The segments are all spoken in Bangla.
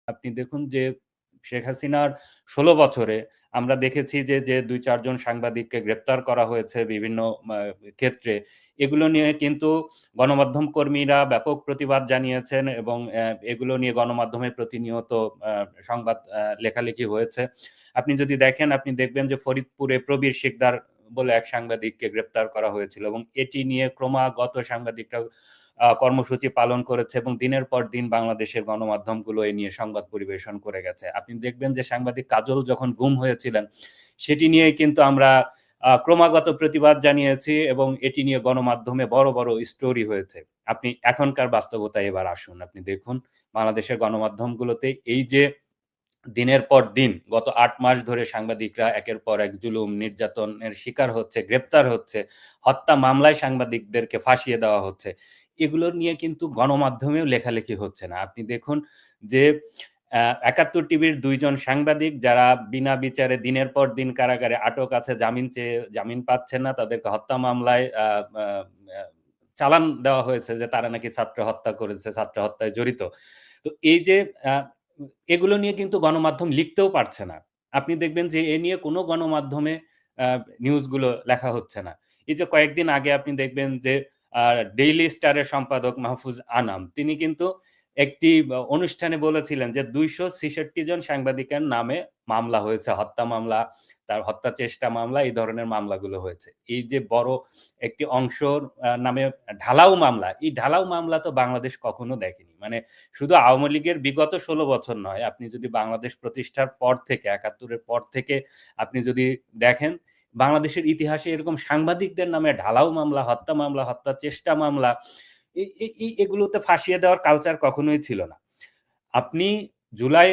আপনি দেখুন যে শেখ হাসিনার ১৬ বছরে আমরা দেখেছি যে ২-৪ জন সাংবাদিককে গ্রেপ্তার করা হয়েছে বিভিন্ন মা ক্ষেত্রে। এগুলো নিয়ে কিন্তু গণমাধ্যম কর্মীরা ব্যাপক প্রতিবাদ জানিয়েছেন এবং এগুলো নিয়ে গণমাধ্যমে প্রতিনিয়ত আ সংবাদ লেখালেখি হয়েছে। আপনি যদি দেখেন আপনি দেখবেন যে ফরিদপুরে প্রবীর শিকদার বলে এক সাংবাদিককে গ্রেপ্তার করা হয়েছিল এবং এটি নিয়ে ক্রমাগত সাংবাদিকরা কর্মসূচি পালন করেছে এবং দিনের পর দিন বাংলাদেশের গণমাধ্যমগুলো এ নিয়ে সংবাদ পরিবেশন করে গেছে। আপনি দেখবেন যে সাংবাদিক কাজল যখন গুম হয়েছিলেন, সেটি নিয়ে কিন্তু আমরা ক্রমাগত প্রতিবাদ জানিয়েছি এবং এটি নিয়ে গণমাধ্যমে বড়, বড় স্টোরি হয়েছে। আপনি এখনকার বাস্তবতায় এবার আসুন। আপনি দেখুন বাংলাদেশের গণমাধ্যমগুলোতে এই যে দিনের পর দিন গত ৮ মাস ধরে সাংবাদিকরা একের পর এক জুলুম, নির্যাতনের শিকার হচ্ছে, গ্রেপ্তার হচ্ছে, হত্যা মামলায় সাংবাদিকদেরকে ফাঁসিয়ে দেওয়া হচ্ছে। এগুলো নিয়ে কিন্তু গণমাধ্যমেও লেখালেখি হচ্ছে না। আপনি দেখুন যে ৭১ টিভির ২ জন সাংবাদিক যারা বিনা বিচারে দিনের পর দিন কারাগারে আটক আছে, জামিন চেয়ে জামিন পাচ্ছেন না। তাদেরকে হত্যা মামলায় আ আ আ চালান দেওয়া হয়েছে যে তারা নাকি ছাত্র হত্যা করেছে, ছাত্র হত্যায় জড়িত। তো এই যে আ এগুলো নিয়ে কিন্তু গণমাধ্যম লিখতেও পারছে না। আপনি দেখবেন যে এ নিয়ে কোনো গণমাধ্যমে আ নিউজগুলো লেখা হচ্ছে না। এই যে কয়েকদিন আগে আপনি দেখবেন যে আ ডেইলি স্টারের সম্পাদক মাহফুজ আনাম তিনি কিন্তু একটি অনুষ্ঠানে বলেছিলেন যে ২৬৬ জন সাংবাদিকের নামে মামলা হয়েছে। হত্যা মামলা, তার হত্যা চেষ্টা মামলা এই ধরনের মামলাগুলো হয়েছে। এই যে বড় একটি অংশর নামে ঢালাও মামলা, এই ঢালাও মামলা তো বাংলাদেশ কখনো দেখেনি। মানে শুধু আওয়ামী লীগের বিগত ১৬ বছর নয়, আপনি যদি বাংলাদেশ প্রতিষ্ঠার পর থেকে ৭১ এর পর থেকে আপনি যদি দেখেন, বাংলাদেশের ইতিহাসে এরকম সাংবাদিকদের নামে ঢালাও মামলা, হত্যা মামলা, হত্যা চেষ্টা মামলা এগুলোতে ফাঁসিয়ে দেওয়ার কালচার কখনোই ছিল না। আপনি জুলাই,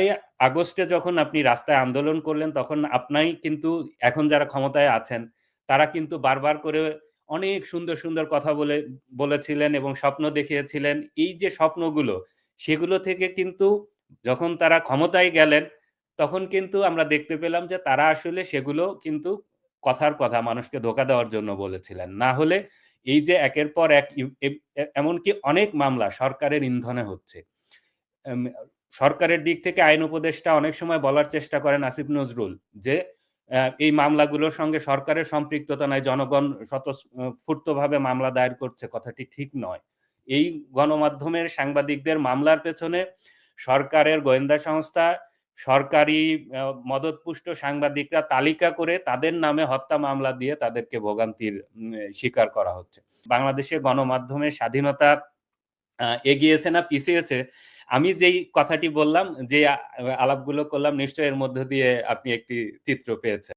আগস্টে যখন আপনি রাস্তায় আন্দোলন করলেন, তখন আপনাই কিন্তু এখন যারা ক্ষমতায় আছেন, তারা কিন্তু বারবার করে অনেক সুন্দর, সুন্দর কথা বলেছিলেন এবং স্বপ্ন দেখিয়েছিলেন। এই যে স্বপ্নগুলো, সেগুলো থেকে কিন্তু যখন তারা ক্ষমতায় গেলেন, তখন কিন্তু আমরা দেখতে পেলাম যে তারা আসলে সেগুলো কিন্তু কথার কথা মানুষকে ধোঁকা দেওয়ার জন্য বলেছিলেন। না হলে এই যে একের পর এক ইউ এম এ এমনকি অনেক মামলা সরকারের ইন্ধনে হচ্ছে। এম সরকারের দিক থেকে আইন উপদেষ্টা অনেক সময় বলার চেষ্টা করেন আসিফ নজরুল যে, এই মামলাগুলোর সঙ্গে সরকারের সম্পৃক্ততা নাই। জনগণ স্বতঃস্ফূর্তভাবে মামলা দায়ের করছে। কথাটি ঠিক নয়। এই গণমাধ্যমের সাংবাদিকদের মামলার পেছনে সরকারের গোয়েন্দা সংস্থা, সরকারি মদদপুষ্ট সাংবাদিকরা তালিকা করে তাদের নামে হত্যা মামলা দিয়ে তাদেরকে ভোগান্তির শিকার করা হচ্ছে। বাংলাদেশের গণমাধ্যমের স্বাধীনতা এগিয়েছে না পিছিয়েছে? আমি যেই কথাটি বললাম, যে আলাপগুলো করলাম নিশ্চয়ই এর মধ্য দিয়ে আপনি একটি চিত্র পেয়েছেন।